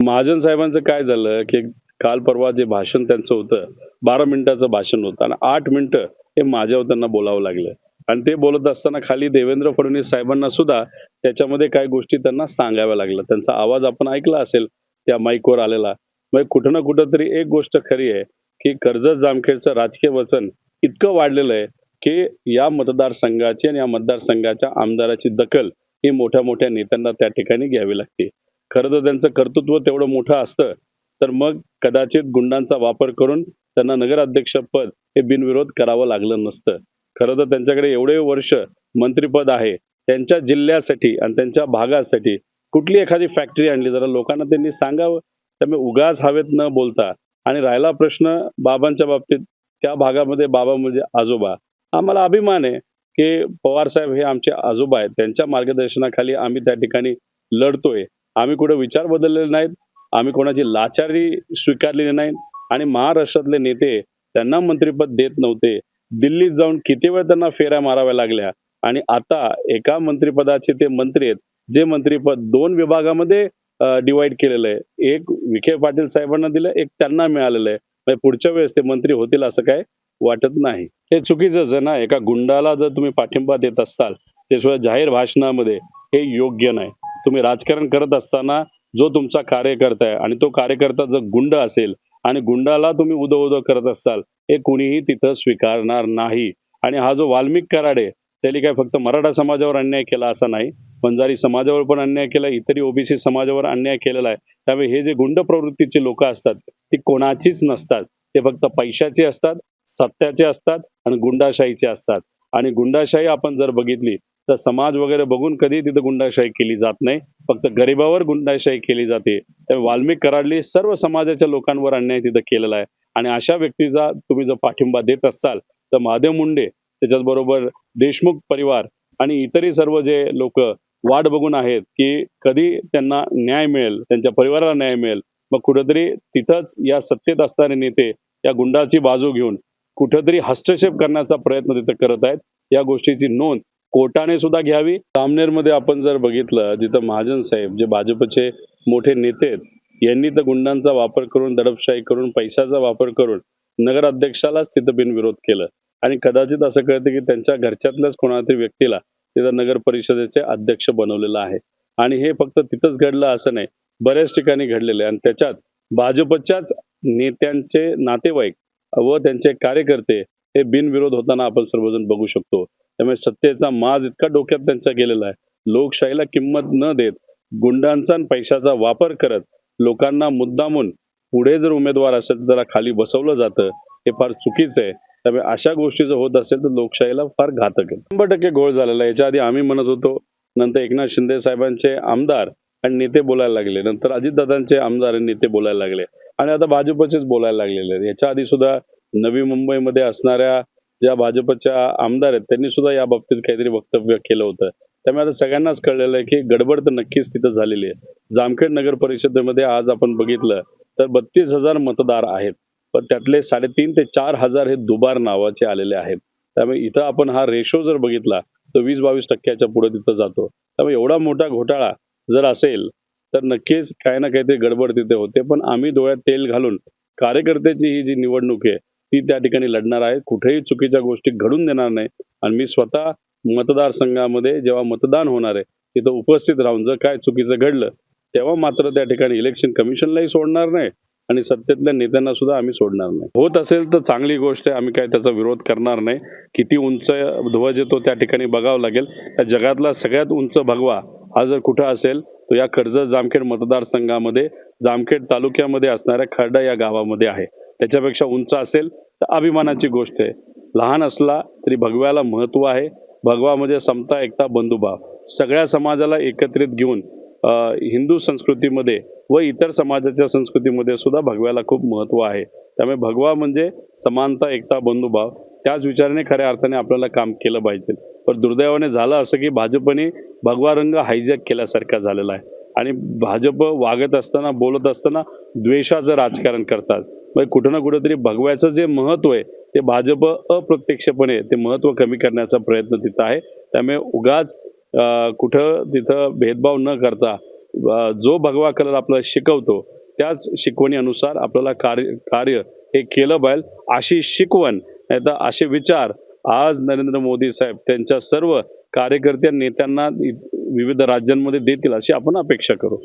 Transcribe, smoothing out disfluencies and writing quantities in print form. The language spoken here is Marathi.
महाजन साहेबांचं काय झालं, की काल परवा जे भाषण त्यांचं होतं, 12 मिनिटाचं भाषण होतं आणि 8 मिनिटं हे माझ्यावर त्यांना बोलावं लागलं. आणि ते बोलत असताना खाली देवेंद्र फडणवीस साहेबांना सुद्धा त्याच्यामध्ये काही गोष्टी त्यांना सांगाव्या लागल्या. त्यांचा आवाज आपण ऐकला असेल त्या माईकवर आलेला. मग कुठं ना कुठेतरी एक गोष्ट खरी आहे, की कर्जत जामखेडचं राजकीय वचन इतकं वाढलेलं आहे, की या मतदारसंघाची आणि या मतदारसंघाच्या आमदाराची दखल ही मोठ्या-मोठ्या नेत्यांना त्या ठिकाणी घ्यावी लागते. खरं तर त्यांचं कर्तृत्व तेवढं मोठं असतं, तर मग कदाचित गुंडांचा वापर करून त्यांना नगराध्यक्षपद हे बिनविरोध करावं लागलं नसतं. खरं तर त्यांच्याकडे एवढे वर्ष मंत्रिपद आहे. त्यांच्या जिल्ह्यासाठी आणि त्यांच्या भागासाठी कुठली एखादी फॅक्टरी आणली जरा लोकांना त्यांनी सांगावं. त्यामुळे उगाच हवेत न बोलता आणि राहिला प्रश्न बाबांच्या बाबतीत, त्या भागामध्ये बाबा म्हणजे आजोबा. आम्हाला अभिमान आहे, की पवारसाहेब हे आमचे आजोबा आहेत. त्यांच्या मार्गदर्शनाखाली आम्ही त्या ठिकाणी लढतोय. आम्ही कुठे विचार बदललेले नाहीत. आम्ही कोणाची लाचारी स्वीकारलेली नाही आणि महाराष्ट्रातले नेते त्यांना मंत्रिपद देत नव्हते. दिल्लीत जाऊन किती वेळ त्यांना फेऱ्या माराव्या लागल्या आणि आता एका मंत्रिपदाचे ते मंत्री आहेत. जे मंत्रिपद 2 विभागामध्ये डिव्हाईड केलेलं आहे. एक विखे पाटील साहेबांना दिलं, एक त्यांना मिळालेलं आहे. म्हणजे पुढच्या वेळेस ते मंत्री होतील असं काही वाटत नाही. हे चुकीचंच आहे ना. एका गुंडाला जर तुम्ही पाठिंबा देत असाल, ते सुद्धा जाहीर भाषणामध्ये, हे योग्य नाही. तुम्ही राजकारण करत असताना जो तुमचा कार्यकर्ता आहे आणि तो कार्यकर्ता जर गुंड असेल आणि गुंडाला तुम्ही उदो-उदो करत असाल, हे कुणीही तिथं स्वीकारणार नाही. आणि हा जो वाल्मिक कराड आहे, त्यांनी काय फक्त मराठा समाजावर अन्याय केला असा नाही, वंजारी समाजावर पण अन्याय केला, इतरही ओबीसी समाजावर अन्याय केलेला आहे. त्यामुळे हे जे गुंड प्रवृत्तीचे लोकं असतात, ती कोणाचीच नसतात. ते फक्त पैशाचे असतात, सत्याचे असतात आणि गुंडाशाहीचे असतात. आणि गुंडाशाही आपण जर बघितली, तर समाज वगैरे बघून कधी तिथं गुंडाशाही केली जात नाही. फक्त गरिबावर गुंडाशाही केली जाते. तर वाल्मिक कराडली सर्व समाजाच्या लोकांवर अन्याय तिथं केलेला आहे. आणि अशा व्यक्तीचा तुम्ही जर पाठिंबा देत असाल, तर महादेव मुंडे, त्याच्याचबरोबर देशमुख परिवार आणि इतरही सर्व जे लोकं वाट बघून आहेत, की कधी त्यांना न्याय मिळेल, त्यांच्या परिवाराला न्याय मिळेल. मग कुठेतरी तिथंच या सत्तेत असणारे नेते या गुंडाची बाजू घेऊन कुठेतरी हस्तक्षेप करण्याचा प्रयत्न तिथं करत आहेत. या गोष्टीची नोंद कोर्टाने सुद्धा घ्यावी. सामनेरमध्ये आपण जर बघितलं, जिथं महाजन साहेब जे भाजपचे मोठे नेते आहेत, यांनी तर गुंडांचा वापर करून, दडपशाही करून, पैशाचा वापर करून नगराध्यक्षालाच तिथं बिनविरोध केलं. आणि कदाचित असं कळतं, की त्यांच्या घरच्यातल्याच कोणातरी व्यक्तीला तिथं नगर परिषदेचे अध्यक्ष बनवलेलं आहे. आणि हे फक्त तिथंच घडलं असं नाही, बऱ्याच ठिकाणी घडलेलं आहे. आणि त्याच्यात भाजपच्याच नेत्यांचे नातेवाईक व त्यांचे कार्यकर्ते हे बिनविरोध होताना आपण सर्वजण बघू शकतो. त्यामुळे सत्तेचा माज इतका डोक्यात त्यांच्या गेलेला आहे. लोकशाहीला किंमत न देत, गुंडांचा आणि पैशाचा वापर करत, लोकांना मुद्दामून पुढे जर उमेदवार असेल तर त्याला खाली बसवलं जातं. हे फार चुकीचं आहे. त्यामुळे अशा गोष्टी जर होत असेल तर लोकशाहीला फार घातक आहे. 100% घोळ झालेला आहे. याच्या आधी आम्ही म्हणत होतो, नंतर एकनाथ शिंदे साहेबांचे आमदार आणि नेते बोलायला लागले. नंतर अजितदादांचे आमदार आणि नेते बोलायला लागले आणि आता भाजपचेच बोलायला लागलेले आहेत. याच्या आधी सुद्धा नवी मुंबईमध्ये असणाऱ्या ज्या भाजपच्या आमदार आहेत, त्यांनी सुद्धा या बाबतीत काहीतरी वक्तव्य केलं होतं. त्यामुळे आता सगळ्यांनाच कळलेलं आहे, की गडबड तर नक्कीच तिथं झालेली आहे. जामखेड नगर परिषदेमध्ये आज आपण बघितलं तर 32,000 मतदार आहेत. पण त्यातले 3,500 ते 4,000 हे दुबार नावाचे आलेले आहेत. त्यामुळे इथं आपण हा रेशो जर बघितला, तर 20-22% पुढे तिथं जातो. त्यामुळे एवढा मोठा घोटाळा जर असेल, तर नक्कीच काही ना काहीतरी गडबड तिथे होते. पण आम्ही डोळ्यात तेल घालून कार्यकर्त्याची ही जी निवडणूक आहे, ती त्या ठिकाणी लढणार आहे. कुठेही चुकीच्या गोष्टी घडून देणार नाही. आणि मी स्वतः मतदारसंघामध्ये जेव्हा मतदान होणार आहे, तिथं उपस्थित राहून जर काय चुकीचं घडलं, तेव्हा मात्र त्या ठिकाणी इलेक्शन कमिशनलाही सोडणार नाही आणि सत्तेतल्या नेत्यांना सुद्धा आम्ही सोडणार नाही. होत असेल तर चांगली गोष्ट आहे. आम्ही काही त्याचा विरोध करणार नाही. किती उंच ध्वज येतो त्या ठिकाणी बघावं लागेल. त्या जगातला सगळ्यात उंच भगवा हा जर कुठं असेल, तो या कर्जत जामखेड मतदारसंघामध्ये जामखेड तालुक्यामध्ये असणाऱ्या खर्डा या गावामध्ये आहे. त्याच्यापेक्षा उंच असेल तर अभिमानाची गोष्ट आहे. लहान असला तरी भगव्याला महत्त्व आहे. भगवा म्हणजे समता, एकता, बंधुभाव. सगळ्या समाजाला एकत्रित घेऊन हिंदू संस्कृतीमध्ये व इतर समाजाच्या संस्कृतीमध्ये सुद्धा भगव्याला खूप महत्त्व आहे. त्यामुळे भगवा म्हणजे समानता, एकता, बंधुभाव. त्याच विचाराने खऱ्या अर्थाने आपल्याला काम केलं पाहिजे. पण दुर्दैवाने झालं असं, की भाजपने भगवा रंग हायजॅक केल्यासारखा झालेला आहे आणि भाजप वागत असताना, बोलत असताना द्वेषाचं राजकारण करतात. म्हणजे कुठं ना कुठेतरी भगव्याचं जे महत्त्व आहे, ते भाजप अप्रत्यक्षपणे ते महत्त्व कमी करण्याचा प्रयत्न तिथं आहे. त्यामुळे उगाच कुठं तिथं भेदभाव न करता जो भगवा कलर आपल्याला शिकवतो त्याच शिकवणी अनुसार आपल्याला कार्य हे केलं पाहिजे, अशी शिकवण नाही तर असे विचार आज नरेंद्र मोदी साहेब त्यांच्या सर्व कार्यकर्त्या नेत्यांना विविध राज्यांमध्ये देतील अशी आपण अपेक्षा करू.